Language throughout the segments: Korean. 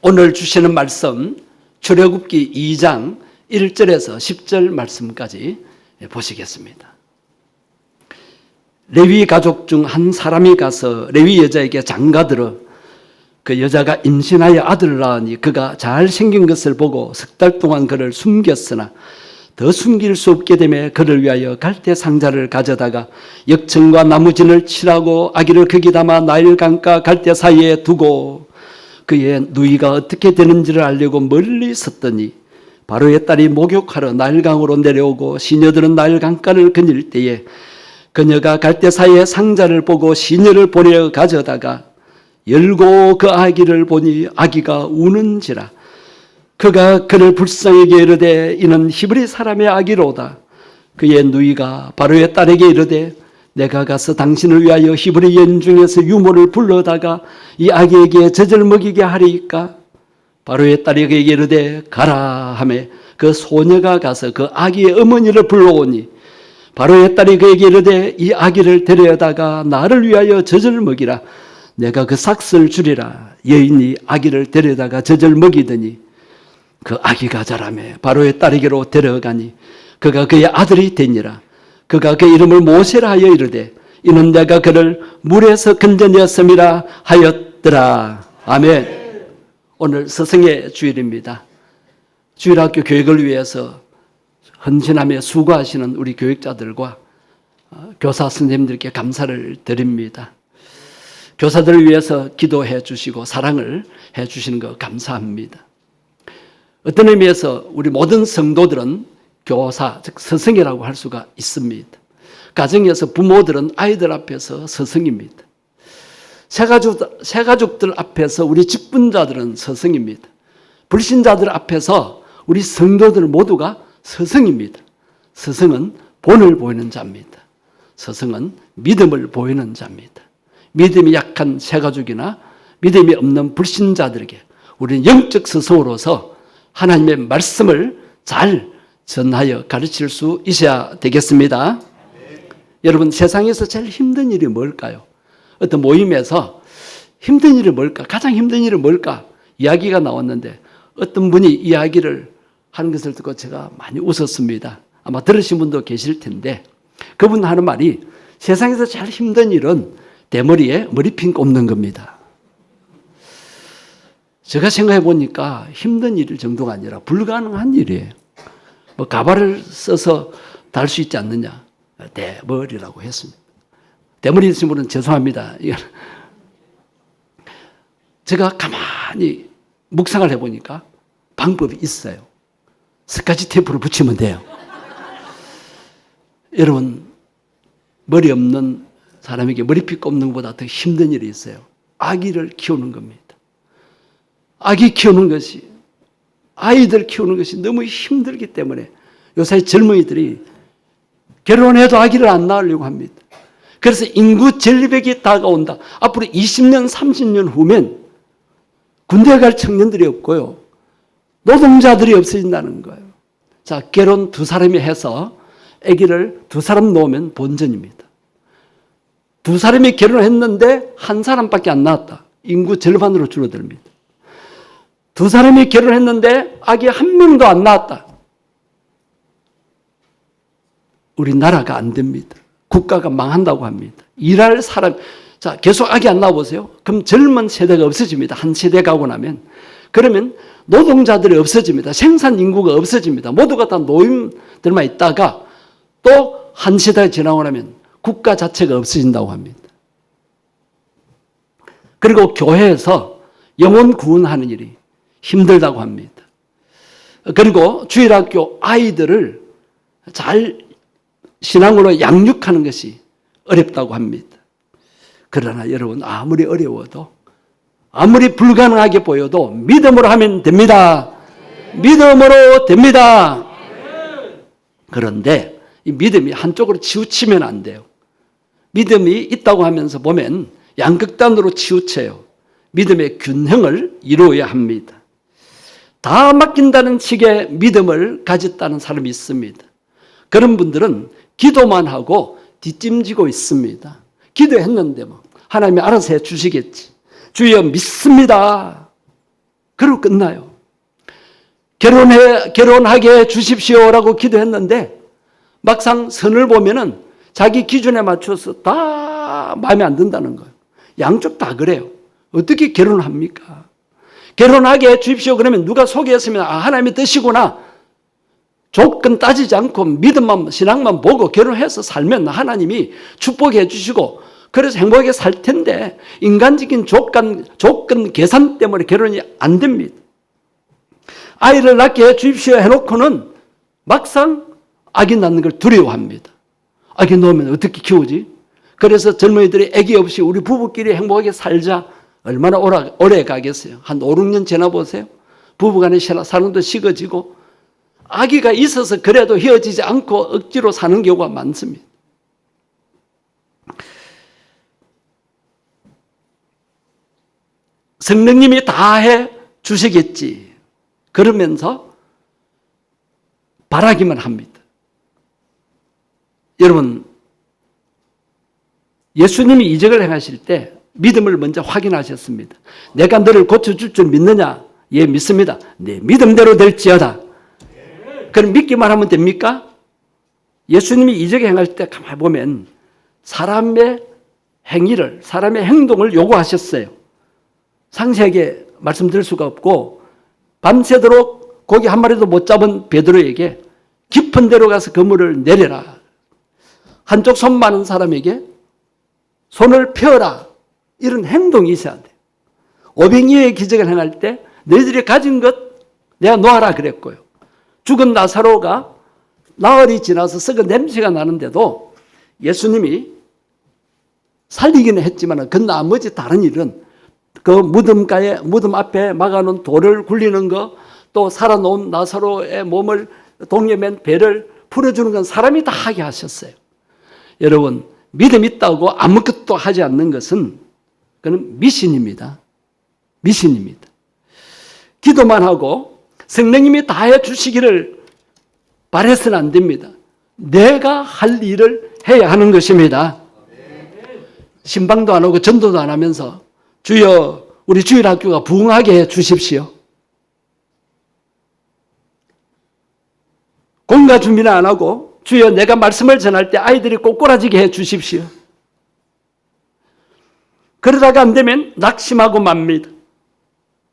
오늘 주시는 말씀 출애굽기 2장 1절에서 10절 말씀까지 보시겠습니다. 레위 가족 중 한 사람이 가서 레위 여자에게 장가들어 그 여자가 임신하여 아들을 낳으니 그가 잘생긴 것을 보고 석 달 동안 그를 숨겼으나 더 숨길 수 없게 되매 그를 위하여 갈대 상자를 가져다가 역청과 나무진을 칠하고 아기를 거기 담아 나일 강가 갈대 사이에 두고 그의 누이가 어떻게 되는지를 알려고 멀리 섰더니 바로의 딸이 목욕하러 나일강으로 내려오고 시녀들은 나일 강가를 거닐 때에 그녀가 갈대 사이에 상자를 보고 시녀를 보내어 가져다가 열고 그 아기를 보니 아기가 우는지라. 그가 그를 불쌍하게 이르되 이는 히브리 사람의 아기로다. 그의 누이가 바로의 딸에게 이르되 내가 가서 당신을 위하여 히브리 연 중에서 유모를 불러다가 이 아기에게 젖을 먹이게 하리이까. 바로의 딸이 그에게 이르되 가라 하매 그 소녀가 가서 그 아기의 어머니를 불러오니 바로의 딸이 그에게 이르되 이 아기를 데려다가 나를 위하여 젖을 먹이라. 내가 그 삭슬 주리라. 여인이 아기를 데려다가 젖을 먹이더니 그 아기가 자라매 바로의 딸에게로 데려가니 그가 그의 아들이 되니라. 그가 그 이름을 모세라 하여 이르되 이는 내가 그를 물에서 건져내었음이라 하였더라. 아멘. 오늘 스승의 주일입니다. 주일학교 교육을 위해서 헌신하며 수고하시는 우리 교육자들과 교사 선생님들께 감사를 드립니다. 교사들을 위해서 기도해 주시고 사랑을 해 주시는 거 감사합니다. 어떤 의미에서 우리 모든 성도들은 교사, 즉 스승이라고 할 수가 있습니다. 가정에서 부모들은 아이들 앞에서 스승입니다. 새가족들 앞에서 우리 직분자들은 스승입니다. 불신자들 앞에서 우리 성도들 모두가 스승입니다. 스승은 본을 보이는 자입니다. 스승은 믿음을 보이는 자입니다. 믿음이 약한 새가족이나 믿음이 없는 불신자들에게 우리는 영적 스승으로서 하나님의 말씀을 잘 전하여 가르칠 수 있어야 되겠습니다. 여러분, 세상에서 제일 힘든 일이 뭘까요? 어떤 모임에서 힘든 일이 뭘까? 가장 힘든 일이 뭘까? 이야기가 나왔는데 어떤 분이 이야기를 하는 것을 듣고 제가 많이 웃었습니다. 아마 들으신 분도 계실 텐데 그분 하는 말이 세상에서 제일 힘든 일은 대머리에 머리핀 꼽는 겁니다. 제가 생각해 보니까 힘든 일 정도가 아니라 불가능한 일이에요. 뭐 가발을 써서 달 수 있지 않느냐. 대머리라고 했습니다. 대머리 있으신 분은 죄송합니다. 제가 가만히 묵상을 해보니까 방법이 있어요. 스카치 테이프를 붙이면 돼요. 여러분, 머리 없는 사람에게 머리핀 꼽는 것보다 더 힘든 일이 있어요. 아기를 키우는 겁니다. 아기 키우는 것이, 아이들 키우는 것이 너무 힘들기 때문에 요새 젊은이들이 결혼해도 아기를 안 낳으려고 합니다. 그래서 인구 절벽이 다가온다. 앞으로 20년, 30년 후면 군대 갈 청년들이 없고요. 노동자들이 없어진다는 거예요. 자, 결혼 2사람이 해서 아기를 2사람 놓으면 본전입니다. 2사람이 결혼했는데 1사람밖에 안 낳았다. 인구 절반으로 줄어듭니다. 2사람이 결혼했는데 아기 1명도 안 낳았다. 우리나라가 안 됩니다. 국가가 망한다고 합니다. 일할 사람, 자, 계속 아기 안 낳아보세요. 그럼 젊은 세대가 없어집니다. 한 세대 가고 나면. 그러면 노동자들이 없어집니다. 생산 인구가 없어집니다. 모두가 다 노인들만 있다가 또 한 세대가 지나고 나면 국가 자체가 없어진다고 합니다. 그리고 교회에서 영혼 구원하는 일이 힘들다고 합니다. 그리고 주일학교 아이들을 잘 신앙으로 양육하는 것이 어렵다고 합니다. 그러나 여러분, 아무리 어려워도 아무리 불가능하게 보여도 믿음으로 하면 됩니다. 믿음으로 됩니다. 그런데 이 믿음이 한쪽으로 치우치면 안 돼요. 믿음이 있다고 하면서 보면 양극단으로 치우쳐요. 믿음의 균형을 이루어야 합니다. 다 맡긴다는 식의 믿음을 가졌다는 사람이 있습니다. 그런 분들은 기도만 하고 뒷짐지고 있습니다. 기도했는데 뭐 하나님이 알아서 해 주시겠지. 주여 믿습니다. 그러고 끝나요. 결혼하게 해 주십시오라고 기도했는데 막상 선을 보면은 자기 기준에 맞춰서 다 마음에 안 든다는 거예요. 양쪽 다 그래요. 어떻게 결혼합니까? 결혼하게 해 주십시오 그러면 누가 소개했으면 하나님의 뜻이구나. 조건 따지지 않고 믿음만 신앙만 보고 결혼해서 살면 하나님이 축복해 주시고 그래서 행복하게 살 텐데 인간적인 조건 계산 때문에 결혼이 안 됩니다. 아이를 낳게 해 주십시오 해놓고는 막상 아기 낳는 걸 두려워합니다. 아기 낳으면 어떻게 키우지? 그래서 젊은이들이 아기 없이 우리 부부끼리 행복하게 살자. 얼마나 오래 가겠어요? 한 5, 6년 지나 보세요. 부부간의 사랑도 식어지고 아기가 있어서 그래도 헤어지지 않고 억지로 사는 경우가 많습니다. 성령님이 다 해 주시겠지. 그러면서 바라기만 합니다. 여러분, 예수님이 이적을 행하실 때 믿음을 먼저 확인하셨습니다. 내가 너를 고쳐줄 줄 믿느냐? 예, 믿습니다. 네, 믿음대로 될지어다. 그럼 믿기만 하면 됩니까? 예수님이 이적을 행할 때 가만히 보면 사람의 행위를, 사람의 행동을 요구하셨어요. 상세하게 말씀드릴 수가 없고 밤새도록 고기 한 마리도 못 잡은 베드로에게 깊은 데로 가서 그물을 내려라. 한쪽 손 많은 사람에게 손을 펴라. 이런 행동이 있어야 돼요. 오병이어의 기적을 행할 때 너희들이 가진 것 내가 놓아라 그랬고요. 죽은 나사로가 나흘이 지나서 썩은 냄새가 나는데도 예수님이 살리기는 했지만 그 나머지 다른 일은 그 무덤 앞에 막아놓은 돌을 굴리는 거, 또 살아놓은 나사로의 몸을 동여맨 배를 풀어주는 건 사람이 다 하게 하셨어요. 여러분, 믿음 있다고 아무것도 하지 않는 것은 그건 미신입니다. 미신입니다. 기도만 하고 성령님이 다 해주시기를 바라서는 안 됩니다. 내가 할 일을 해야 하는 것입니다. 신방도 안 하고 전도도 안 하면서 주여 우리 주일학교가 부흥하게 해 주십시오. 공과 준비는 안 하고 주여 내가 말씀을 전할 때 아이들이 꼬꾸라지게 해 주십시오. 그러다가 안 되면 낙심하고 맙니다.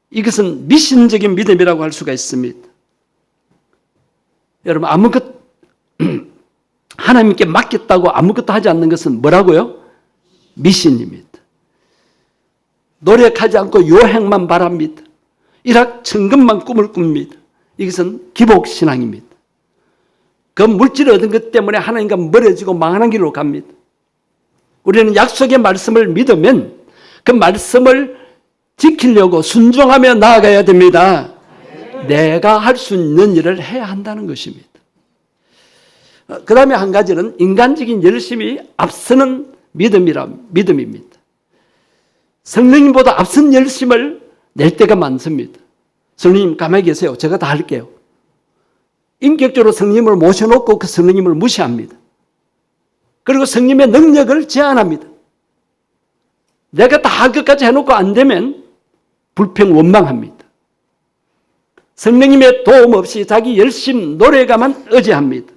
이것은 미신적인 믿음이라고 할 수가 있습니다. 여러분, 하나님께 맡겼다고 아무것도 하지 않는 것은 뭐라고요? 미신입니다. 노력하지 않고 요행만 바랍니다. 일확천금만 꿈을 꿉니다. 이것은 기복신앙입니다. 그 물질을 얻은 것 때문에 하나님과 멀어지고 망하는 길로 갑니다. 우리는 약속의 말씀을 믿으면 그 말씀을 지키려고 순종하며 나아가야 됩니다. 내가 할 수 있는 일을 해야 한다는 것입니다. 그 다음에 한 가지는 인간적인 열심이 앞서는 믿음입니다. 성령님보다 앞선 열심을 낼 때가 많습니다. 성령님 가만히 계세요. 제가 다 할게요. 인격적으로 성령님을 모셔놓고 그 성령님을 무시합니다. 그리고 성령님의 능력을 제한합니다. 내가 다 할 것까지 해놓고 안 되면 불평 원망합니다. 성령님의 도움 없이 자기 열심 노래가만 의지합니다.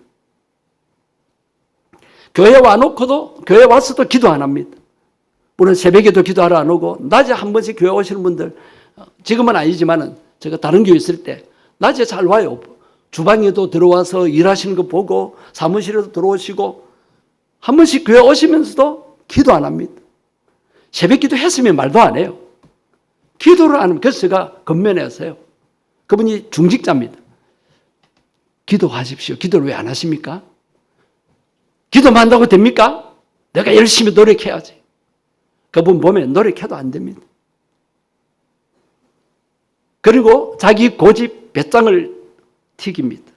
교회 와서도 기도 안 합니다. 물론 새벽에도 기도하러 안 오고 낮에 한 번씩 교회 오시는 분들, 지금은 아니지만 제가 다른 교회 있을 때 낮에 잘 와요. 주방에도 들어와서 일하시는 거 보고 사무실에도 들어오시고 한 번씩 교회 오시면서도 기도 안 합니다. 새벽 기도 했으면 말도 안 해요. 기도를 안 하면 그래서 제가 건면했어요. 그분이 중직자입니다. 기도하십시오. 기도를 왜 안 하십니까? 기도만 한다고 됩니까? 내가 열심히 노력해야지. 그분 보면 노력해도 안 됩니다. 그리고 자기 고집 배짱을 튀깁니다.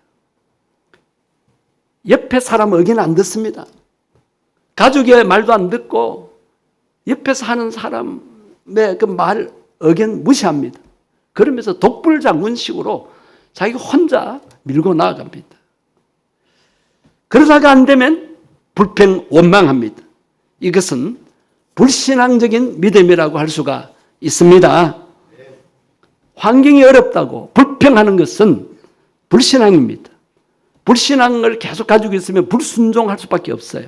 옆에 사람 의견 안 듣습니다. 가족의 말도 안 듣고 옆에서 하는 사람의 그 말 의견 무시합니다. 그러면서 독불장군식으로 자기 혼자 밀고 나아갑니다. 그러다가 안 되면 불평 원망합니다. 이것은 불신앙적인 믿음이라고 할 수가 있습니다. 환경이 어렵다고 불평하는 것은 불신앙입니다. 불신앙을 계속 가지고 있으면 불순종할 수밖에 없어요.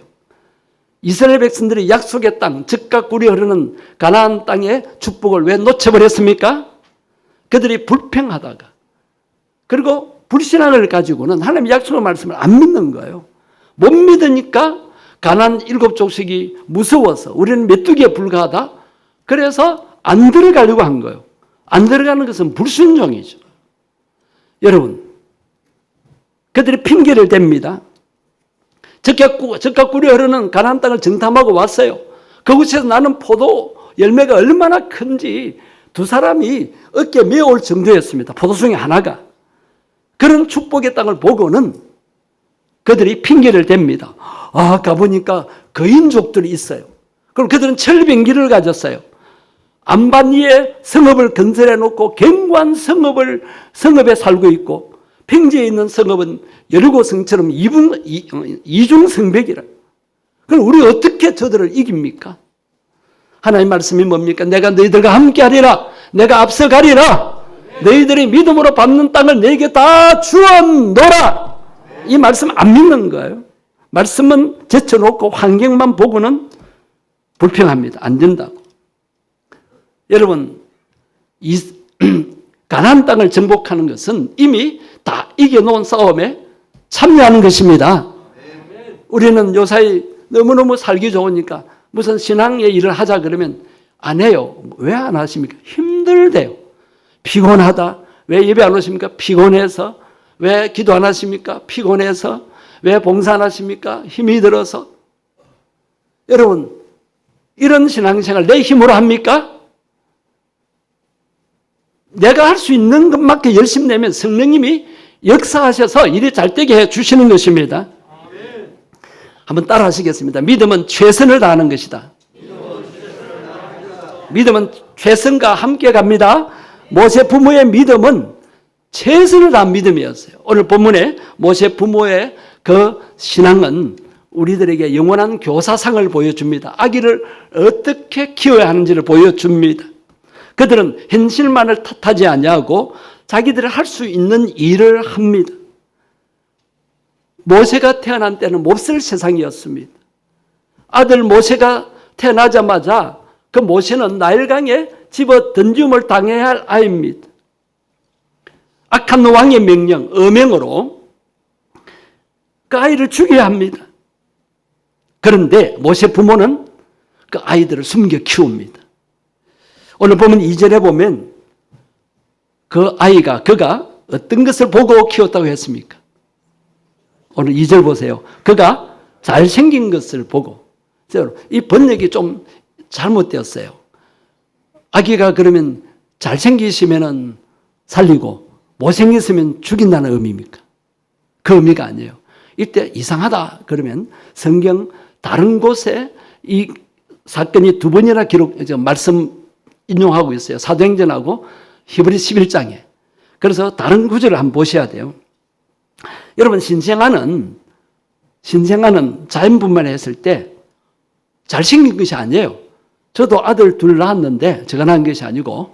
이스라엘 백성들이 약속의 땅, 젖과 꿀이 흐르는 가나안 땅의 축복을 왜 놓쳐버렸습니까? 그들이 불평하다가, 그리고 불신앙을 가지고는 하나님의 약속의 말씀을 안 믿는 거예요. 못 믿으니까 가나안 7족속이 무서워서 우리는 메뚜기에 불과하다. 그래서 안 들어가려고 한 거예요. 안 들어가는 것은 불순종이죠. 여러분, 그들이 핑계를 댑니다. 젖과 꿀이 흐르는 가나안 땅을 정탐하고 왔어요. 그곳에서 나는 포도 열매가 얼마나 큰지 두 사람이 어깨에 메어올 정도였습니다. 포도송이 하나가. 그런 축복의 땅을 보고는 그들이 핑계를 댑니다. 아, 가보니까 거인족들이 있어요. 그럼 그들은 철병기를 가졌어요. 안반 위에 성읍을 건설해 놓고 견고한 성읍에 살고 있고, 평지에 있는 성읍은 여리고 성처럼 이중 성벽이라. 그럼 우리 어떻게 저들을 이깁니까? 하나님 말씀이 뭡니까? 내가 너희들과 함께 하리라. 내가 앞서가리라. 너희들이 믿음으로 받는 땅을 내게 다 주었노라. 이 말씀 안 믿는 거예요. 말씀은 제쳐놓고 환경만 보고는 불평합니다. 안 된다고. 여러분, 가나안 땅을 정복하는 것은 이미 다 이겨놓은 싸움에 참여하는 것입니다. 우리는 요사이 너무너무 살기 좋으니까 무슨 신앙의 일을 하자 그러면 안 해요. 왜 안 하십니까? 힘들대요. 피곤하다. 왜 예배 안 오십니까? 피곤해서. 왜 기도 안 하십니까? 피곤해서. 왜 봉사 안 하십니까? 힘이 들어서. 여러분, 이런 신앙생활 내 힘으로 합니까? 내가 할 수 있는 것만큼 열심히 내면 성령님이 역사하셔서 일이 잘 되게 해 주시는 것입니다. 한번 따라 하시겠습니다. 믿음은 최선을 다하는 것이다. 믿음은 최선과 함께 갑니다. 모세 부모의 믿음은 최선을 다한 믿음이었어요. 오늘 본문에 모세 부모의 그 신앙은 우리들에게 영원한 교사상을 보여줍니다. 아기를 어떻게 키워야 하는지를 보여줍니다. 그들은 현실만을 탓하지 아니하고 자기들이 할 수 있는 일을 합니다. 모세가 태어난 때는 몹쓸 세상이었습니다. 아들 모세가 태어나자마자 그 모세는 나일강에 집어 던짐을 당해야 할 아이입니다. 악한 왕의 명령, 어명으로 그 아이를 죽여야 합니다. 그런데 모세 부모는 그 아이들을 숨겨 키웁니다. 오늘 보면 2절에 보면 그가 어떤 것을 보고 키웠다고 했습니까? 오늘 2절 보세요. 그가 잘생긴 것을 보고. 이 번역이 좀 잘못되었어요. 아기가 그러면 잘생기시면 살리고 못생겼으면 죽인다는 의미입니까? 그 의미가 아니에요. 이때 이상하다 그러면 성경 다른 곳에 이 사건이 두 번이나 말씀 인용하고 있어요. 사도행전하고 히브리 11장에. 그래서 다른 구절을 한번 보셔야 돼요. 여러분, 신생아는 자연분만했을 때 잘생긴 것이 아니에요. 저도 아들 둘 낳았는데 제가 낳은 것이 아니고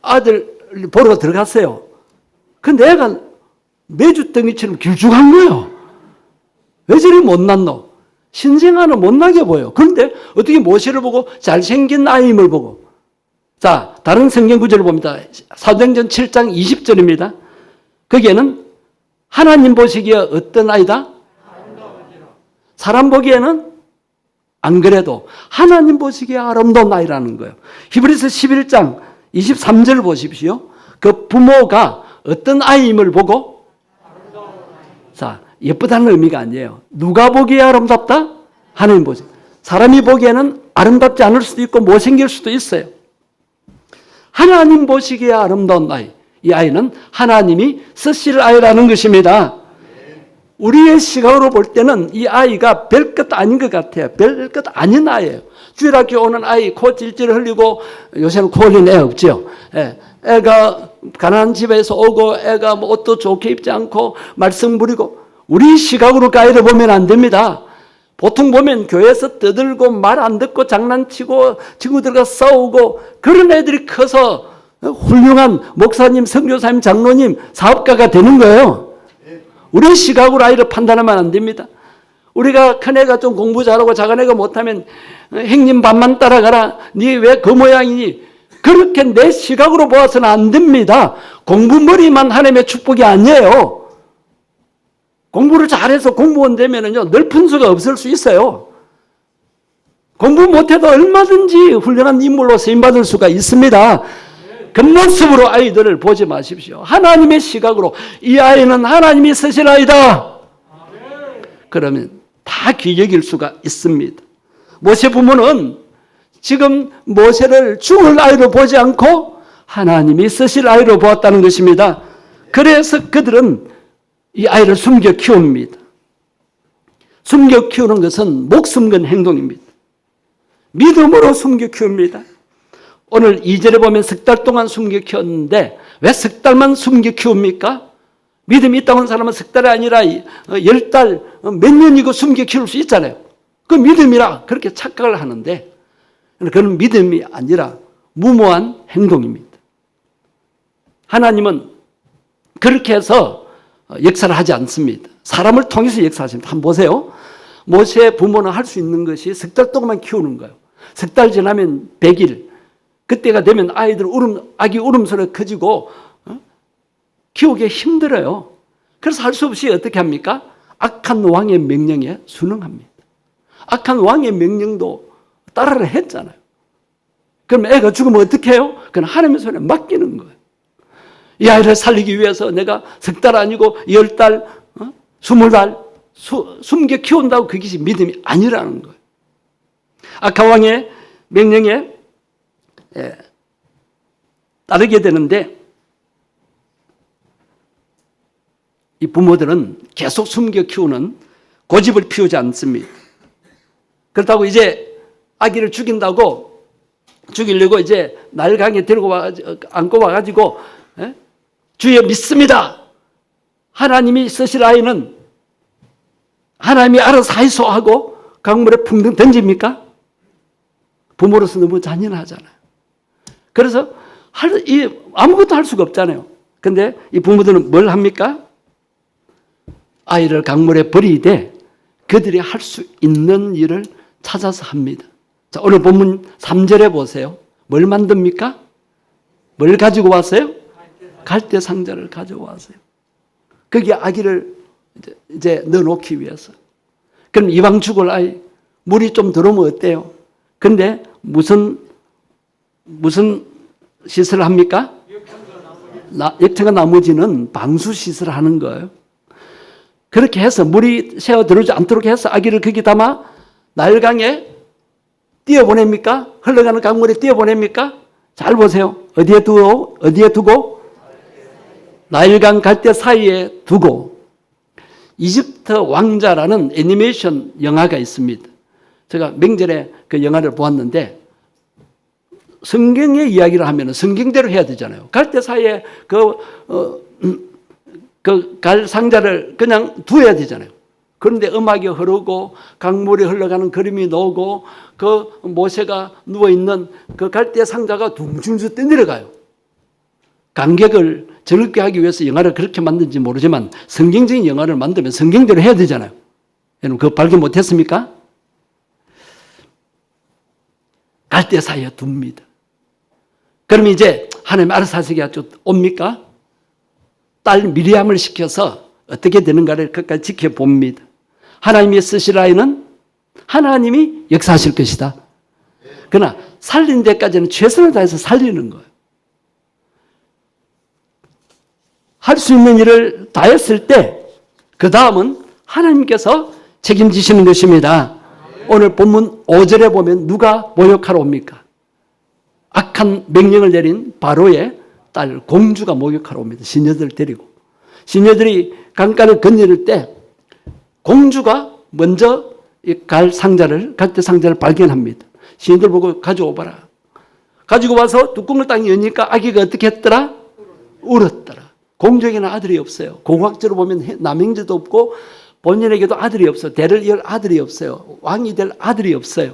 아들 보러 들어갔어요. 근데 애가 메주덩이처럼 길쭉한 거예요. 왜 저리 못났노? 신생아는 못나게 보여. 그런데 어떻게 모세를 보고 잘생긴 아이임을 보고. 자, 다른 성경 구절을 봅니다. 사도행전 7장 20절입니다. 거기에는 하나님 보시기에 어떤 아이다? 사람 보기에는 안 그래도 하나님 보시기에 아름다운 아이라는 거예요. 히브리서 11장 23절 보십시오. 그 부모가 어떤 아이임을 보고, 자, 예쁘다는 의미가 아니에요. 누가 보기에 아름답다? 하나님 보시. 사람이 보기에는 아름답지 않을 수도 있고 못생길 수도 있어요. 하나님 보시기에 아름다운 아이. 이 아이는 하나님이 쓰실 아이라는 것입니다. 우리의 시각으로 볼 때는 이 아이가 별것 아닌 것 같아요. 별것 아닌 아이예요. 주일학교 오는 아이 코 찔찔 흘리고, 요새는 코 흘리는 애 없죠. 애가 가난한 집에서 오고 애가 뭐 옷도 좋게 입지 않고 말썽 부리고, 우리 시각으로 그 아이를 보면 안 됩니다. 보통 보면 교회에서 떠들고 말 안 듣고 장난치고 친구들과 싸우고 그런 애들이 커서 훌륭한 목사님, 선교사님, 장로님, 사업가가 되는 거예요. 우리 시각으로 아이를 판단하면 안 됩니다. 우리가 큰애가 좀 공부 잘하고 작은애가 못하면 형님 반만 따라가라. 네 왜 그 모양이니? 그렇게 내 시각으로 보아서는 안 됩니다. 공부머리만 하나님의 축복이 아니에요. 공부를 잘해서 공무원 되면은요, 넓은 수가 없을 수 있어요. 공부 못해도 얼마든지 훌륭한 인물로 쓰임받을 수가 있습니다. 그 모습으로 아이들을 보지 마십시오. 하나님의 시각으로 이 아이는 하나님이 쓰실 아이다. 그러면 다 귀히 여길 수가 있습니다. 모세 부모는 지금 모세를 죽을 아이로 보지 않고 하나님이 쓰실 아이로 보았다는 것입니다. 그래서 그들은 이 아이를 숨겨 키웁니다. 숨겨 키우는 것은 목숨 건 행동입니다. 믿음으로 숨겨 키웁니다. 오늘 2절에 보면 석 달 동안 숨겨 키웠는데 왜 석 달만 숨겨 키웁니까? 믿음이 있다고 하는 사람은 석 달이 아니라 10달, 몇 년이고 숨겨 키울 수 있잖아요. 그 믿음이라 그렇게 착각을 하는데 그건 믿음이 아니라 무모한 행동입니다. 하나님은 그렇게 해서 역사를 하지 않습니다. 사람을 통해서 역사하십니다. 한번 보세요. 모세 부모는 할 수 있는 것이 석 달 동안만 키우는 거예요. 석 달 지나면 100일. 그때가 되면 아기 울음소리가 커지고 키우기 힘들어요. 그래서 할 수 없이 어떻게 합니까? 악한 왕의 명령에 순응합니다. 악한 왕의 명령도 따라를 했잖아요. 그럼 애가 죽으면 어떻게 해요? 그건 하나님의 손에 맡기는 거예요. 이 아이를 살리기 위해서 내가 석 달 아니고 10달, 20달 숨겨 키운다고 그것이 믿음이 아니라는 거예요. 악한 왕의 명령에 따르게 되는데 이 부모들은 계속 숨겨 키우는 고집을 피우지 않습니다. 그렇다고 이제 아기를 죽이려고 이제 날강에 안고 와가지고 주여 믿습니다. 하나님이 쓰실 아이는 하나님이 알아서 하이소 하고 강물에 풍덩 던집니까? 부모로서 너무 잔인하잖아요. 그래서 아무것도 할 수가 없잖아요. 근데 이 부모들은 뭘 합니까? 아이를 강물에 버리되 그들이 할 수 있는 일을 찾아서 합니다. 자, 오늘 본문 3절에 보세요. 뭘 만듭니까? 뭘 가지고 왔어요? 갈대 상자를 가지고 왔어요. 거기에 아기를 이제 넣어놓기 위해서. 그럼 이왕 죽을 아이, 물이 좀 들어오면 어때요? 근데 무슨 시설을 합니까? 역청과 나머지는 방수 시설을 하는 거예요. 그렇게 해서 물이 새어 들어오지 않도록 해서 아기를 거기 담아 나일강에 띄어보냅니까? 흘러가는 강물에 띄어보냅니까? 잘 보세요. 어디에 두고? 나일강 갈대 사이에 두고. 이집트 왕자라는 애니메이션 영화가 있습니다. 제가 명절에 그 영화를 보았는데 성경의 이야기를 하면 성경대로 해야 되잖아요. 갈대 사이에 갈 상자를 그냥 두어야 되잖아요. 그런데 음악이 흐르고 강물이 흘러가는 그림이 나오고 그 모세가 누워있는 그 갈대 상자가 둥둥 떠내려가요. 관객을 즐겁게 하기 위해서 영화를 그렇게 만든지 모르지만 성경적인 영화를 만들면 성경대로 해야 되잖아요. 여러분 그거 발견 못했습니까? 갈대 사이에 둡니다. 그럼 이제 하나님 알아서 하시게 옵니까? 딸 미리암을 시켜서 어떻게 되는가를 끝까지 지켜봅니다. 하나님이 쓰실 아이는 하나님이 역사하실 것이다. 그러나 살린 데까지는 최선을 다해서 살리는 거예요. 할 수 있는 일을 다 했을 때 그 다음은 하나님께서 책임지시는 것입니다. 오늘 본문 5절에 보면 누가 모욕하러 옵니까? 악한 명령을 내린 바로의 딸 공주가 목욕하러 옵니다. 시녀들 데리고. 시녀들이 강가를 건너릴 때 공주가 먼저 이 갈대 상자를 발견합니다. 시녀들 보고 가져오봐라. 가지고 와서 뚜껑을 딱 여니까 아기가 어떻게 했더라? 울었더라. 공주에게는 아들이 없어요. 공학적으로 보면 남형제도 없고 본인에게도 아들이 없어요. 대를 이을 아들이 없어요. 왕이 될 아들이 없어요.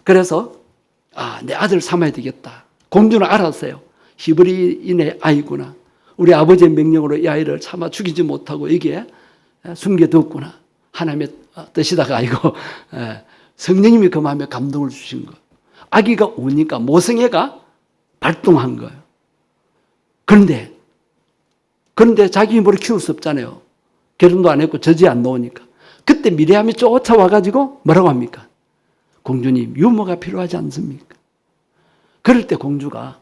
그래서 내 아들 삼아야 되겠다. 공주는 알았어요. 히브리인의 아이구나. 우리 아버지의 명령으로 이 아이를 차마 죽이지 못하고 여기에 숨겨뒀구나. 하나님의 뜻이다가 아니고 성령님이 그 마음에 감동을 주신 거. 아기가 오니까 모성애가 발동한 거예요. 그런데 자기 힘으로 키울 수 없잖아요. 결혼도 안 했고 젖이 안 나오니까. 그때 미리암이 쫓아와가지고 뭐라고 합니까? 공주님, 유모가 필요하지 않습니까? 그럴 때 공주가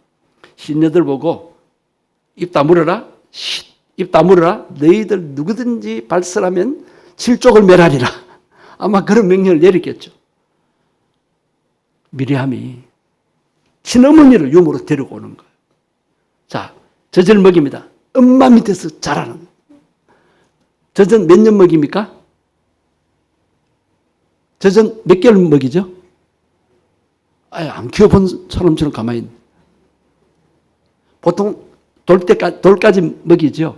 신녀들 보고 입 다물어라. 입 다물어라. 너희들 누구든지 발설하면 칠족을 멸하리라. 아마 그런 명령을 내렸겠죠. 미리암이 친어머니를 유모로 데리고 오는 거예요. 자, 젖을 먹입니다. 엄마 밑에서 자라는. 젖은 몇 년 먹입니까? 젖은 몇 개월 먹이죠? 안 키워본 사람처럼 가만히 있는. 보통 돌까지 먹이죠.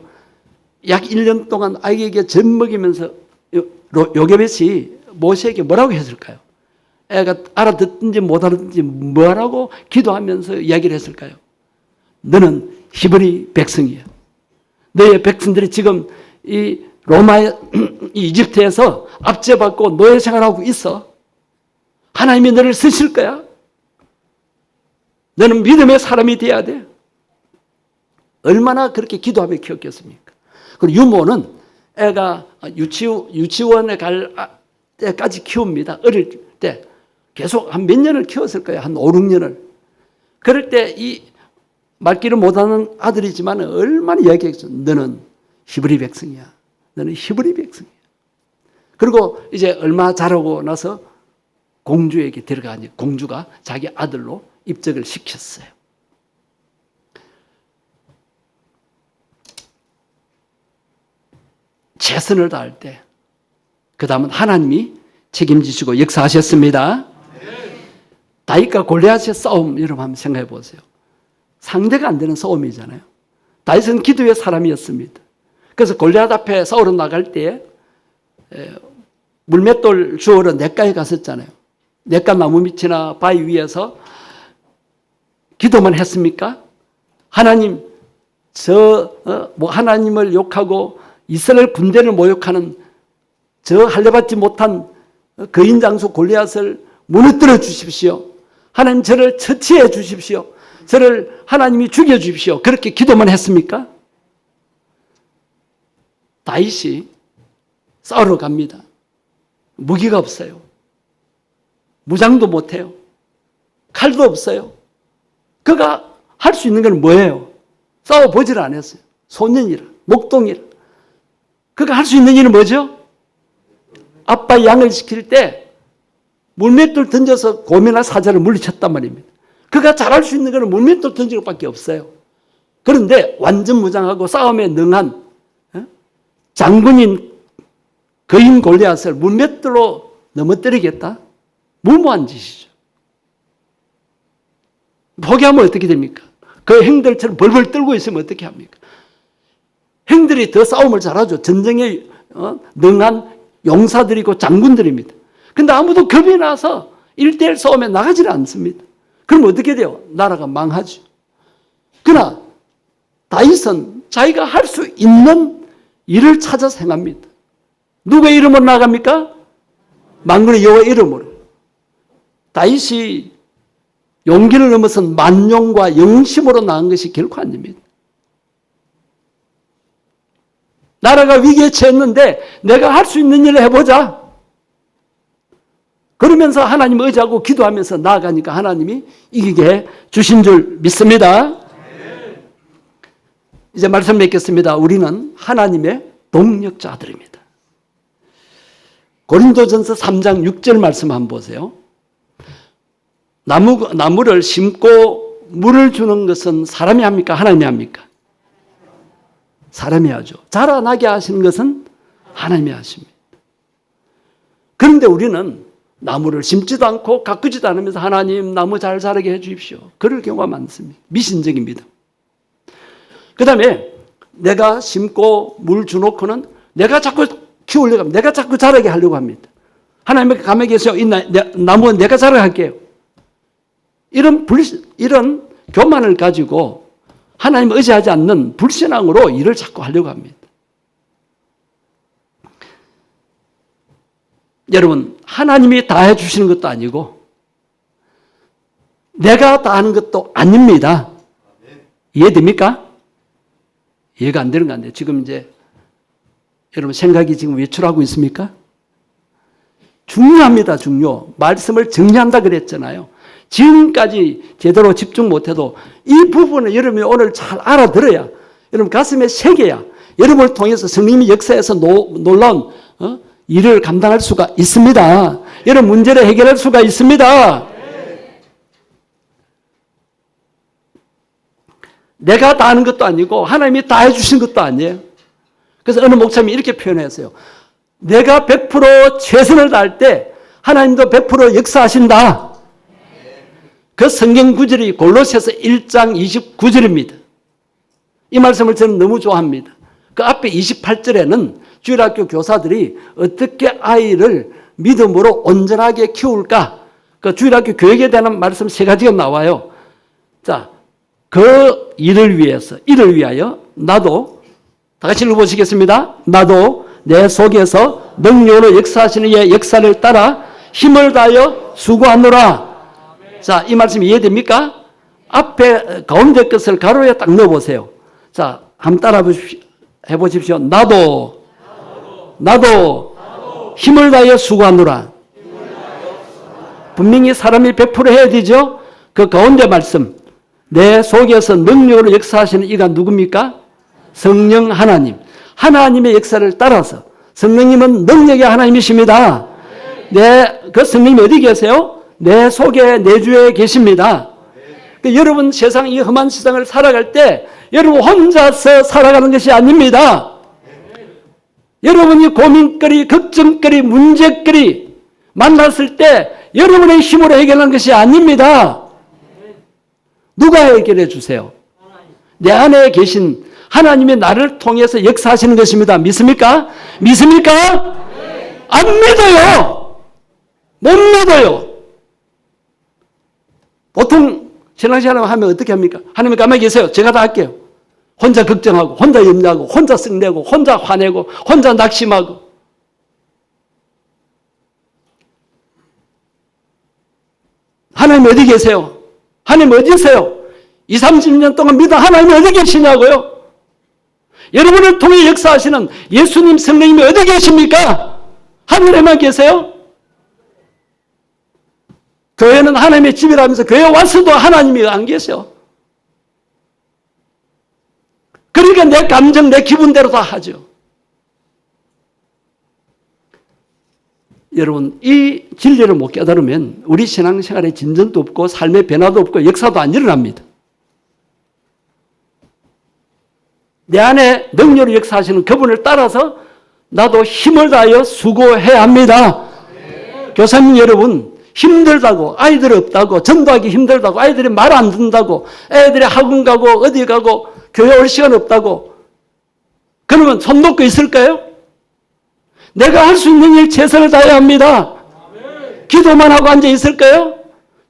약 1년 동안 아이에게 젖 먹이면서 요게벳이 모세에게 뭐라고 했을까요? 애가 알아듣든지 못 알아듣든지 뭐라고 기도하면서 이야기를 했을까요? 너는 히브리 백성이야. 너의 백성들이 지금 이 이집트에서 압제받고 노예 생활하고 있어. 하나님이 너를 쓰실 거야. 너는 믿음의 사람이 돼야 돼. 얼마나 그렇게 기도하며 키웠겠습니까? 그리고 유모는 애가 유치원에 갈 때까지 키웁니다. 어릴 때. 계속 한 몇 년을 키웠을 거예요. 한 5, 6년을. 그럴 때 이 말귀를 못하는 아들이지만 얼마나 이야기했어. 너는 히브리 백성이야. 너는 히브리 백성이야. 그리고 이제 얼마 자라고 나서 공주에게 데려가니 공주가 자기 아들로 입적을 시켰어요. 최선을 다할 때 그 다음은 하나님이 책임지시고 역사하셨습니다. 다윗과 골리앗의 싸움 여러분 한번 생각해 보세요. 상대가 안 되는 싸움이잖아요. 다윗은 기도의 사람이었습니다. 그래서 골리앗 앞에 싸우러 나갈 때 물맷돌 주우러 냇가에 갔었잖아요. 냇가 나무 밑이나 바위 위에서 기도만 했습니까? 하나님, 하나님을 욕하고 이스라엘 군대를 모욕하는 저 할례받지 못한 거인 장수 골리앗을 무너뜨려 주십시오. 하나님 저를 처치해 주십시오. 저를 하나님이 죽여 주십시오. 그렇게 기도만 했습니까? 다윗이 싸우러 갑니다. 무기가 없어요. 무장도 못해요. 칼도 없어요. 그가 할 수 있는 건 뭐예요? 싸워보지를 않았어요. 소년이라, 목동이라. 그가 할 수 있는 일은 뭐죠? 아빠 양을 지킬 때 물맷돌 던져서 곰이나 사자를 물리쳤단 말입니다. 그가 잘할 수 있는 것은 물맷돌 던지는 것밖에 없어요. 그런데 완전 무장하고 싸움에 능한 장군인 거인 골리앗을 물맷돌로 넘어뜨리겠다? 무모한 짓이죠. 포기하면 어떻게 됩니까? 그 형들처럼 벌벌 떨고 있으면 어떻게 합니까? 형들이 더 싸움을 잘하죠. 전쟁에 능한 용사들이고 장군들입니다. 근데 아무도 겁이 나서 1대1 싸움에 나가지를 않습니다. 그럼 어떻게 돼요? 나라가 망하죠. 그러나 다윗은 자기가 할 수 있는 일을 찾아서 행합니다. 누구의 이름으로 나갑니까? 만군의 여호와의 이름으로. 다윗이 용기를 넘어선 만용과 영심으로 나은 것이 결코 아닙니다. 나라가 위기에 처했는데 내가 할 수 있는 일을 해보자. 그러면서 하나님 의지하고 기도하면서 나아가니까 하나님이 이기게 주신 줄 믿습니다. 이제 말씀 맺겠습니다. 우리는 하나님의 동력자들입니다. 고린도전서 3장 6절 말씀 한번 보세요. 나무를 심고 물을 주는 것은 사람이 합니까? 하나님이 합니까? 사람이 하죠. 자라나게 하시는 것은 하나님이 하십니다. 그런데 우리는 나무를 심지도 않고 가꾸지도 않으면서 하나님 나무 잘 자라게 해 주십시오. 그럴 경우가 많습니다. 미신적인 믿음. 그 다음에 내가 심고 물 주놓고는 내가 자꾸 키우려고 합니다. 내가 자꾸 자라게 하려고 합니다. 하나님께 가만히 계세요. 이 나무는 내가 자라게 할게요. 이런 교만을 가지고 하나님 의지하지 않는 불신앙으로 일을 자꾸 하려고 합니다. 여러분, 하나님이 다 해주시는 것도 아니고 내가 다 하는 것도 아닙니다. 이해됩니까? 이해가 안 되는 거 아니에요. 지금 이제 여러분 생각이 지금 외출하고 있습니까? 중요합니다. 중요. 말씀을 정리한다 그랬잖아요. 지금까지 제대로 집중 못해도 이 부분을 여러분이 오늘 잘 알아들어야 여러분 가슴에 새겨야 여러분을 통해서 성령님이 역사에서 놀라운 일을 감당할 수가 있습니다. 여러분 문제를 해결할 수가 있습니다. 내가 다 하는 것도 아니고 하나님이 다 해주신 것도 아니에요. 그래서 어느 목사님이 이렇게 표현했어요. 내가 100% 최선을 다할 때 하나님도 100% 역사하신다. 그 성경 구절이 골로새서 1장 29절입니다. 이 말씀을 저는 너무 좋아합니다. 그 앞에 28절에는 주일학교 교사들이 어떻게 아이를 믿음으로 온전하게 키울까? 그 주일학교 교육에 대한 말씀 3가지가 나와요. 자, 그 이를 위하여 나도 다 같이 읽어보시겠습니다. 나도 내 속에서 능력으로 역사하시는 이의 역사를 따라 힘을 다하여 수고하노라. 자, 이 말씀 이해됩니까? 앞에 가운데 것을 가로에 딱 넣어보세요. 자, 한번 따라 해보십시오. 나도 힘을 다하여 수고하노라. 분명히 사람이 100% 해야 되죠? 그 가운데 말씀. 내 속에서 능력으로 역사하시는 이가 누굽니까? 성령 하나님. 하나님의 역사를 따라서 성령님은 능력의 하나님이십니다. 그 성령님이 어디 계세요? 내 속에 내주에 계십니다. 여러분 세상 이 험한 세상을 살아갈 때 여러분 혼자서 살아가는 것이 아닙니다. 여러분이 고민거리, 걱정거리, 문제거리 만났을 때 여러분의 힘으로 해결하는 것이 아닙니다. 누가 해결해 주세요? 내 안에 계신 하나님이 나를 통해서 역사하시는 것입니다. 믿습니까? 믿습니까? 네. 안 믿어요. 못 믿어요. 보통 신앙생활 하면 어떻게 합니까? 하나님 가만히 계세요. 제가 다 할게요. 혼자 걱정하고 혼자 염려하고 혼자 썩내고 혼자 화내고 혼자 낙심하고 하나님 어디 계세요? 하나님 어디 있어요? 20, 30년 동안 믿어 하나님이 어디 계시냐고요? 여러분을 통해 역사하시는 예수님 성령님이 어디 계십니까? 하늘에만 계세요? 교회는 하나님의 집이라면서 교회 와서도 하나님이 안 계세요. 그러니까 내 감정, 내 기분대로 다 하죠. 여러분, 이 진리를 못 깨달으면 우리 신앙생활에 진전도 없고 삶의 변화도 없고 역사도 안 일어납니다. 내 안에 능력으로 역사하시는 그분을 따라서 나도 힘을 다하여 수고해야 합니다. 네. 교사님 여러분, 힘들다고, 아이들 없다고, 전도하기 힘들다고, 아이들이 말 안 듣는다고, 애들이 학원 가고 어디 가고 교회 올 시간 없다고 그러면 손 놓고 있을까요? 내가 할 수 있는 일 최선을 다해야 합니다. 아멘. 기도만 하고 앉아 있을까요?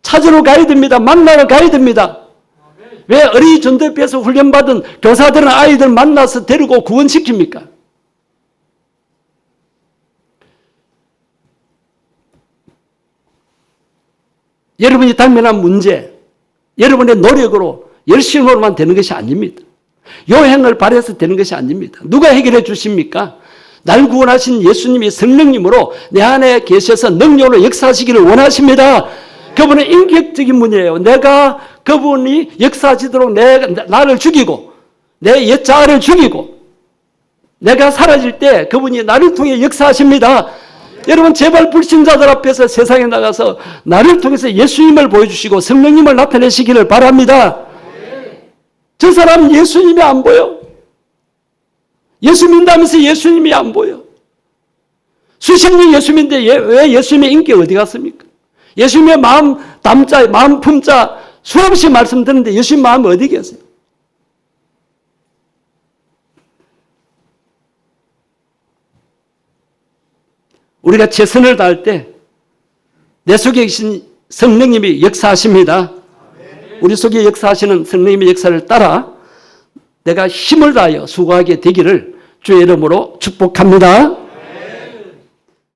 찾으러 가야 됩니다. 만나러 가야 됩니다. 아멘. 왜 어린이 전도협회에서 훈련받은 교사들은 아이들 만나서 데리고 구원시킵니까? 여러분이 당면한 문제, 여러분의 노력으로 열심으로만 되는 것이 아닙니다. 요행을 발해서 되는 것이 아닙니다. 누가 해결해 주십니까? 날 구원하신 예수님이 성령님으로 내 안에 계셔서 능력으로 역사하시기를 원하십니다. 그분은 인격적인 분이에요. 내가 그분이 역사하시도록 나를 죽이고 내 옛자아를 죽이고 내가 사라질 때 그분이 나를 통해 역사하십니다. 여러분 제발 불신자들 앞에서 세상에 나가서 나를 통해서 예수님을 보여주시고 성령님을 나타내시기를 바랍니다. 저 사람 예수님이 안 보여. 예수 믿다면서 예수님이 안 보여. 수십 년 예수 믿는데 왜 예수님의 인기 어디 갔습니까? 예수님의 마음 담자, 마음 품자 수없이 말씀 듣는데 예수님 마음 어디 계세요? 우리가 최선을 다할 때 내 속에 계신 성령님이 역사하십니다. 우리 속에 역사하시는 성령님의 역사를 따라 내가 힘을 다하여 수고하게 되기를 주의 이름으로 축복합니다.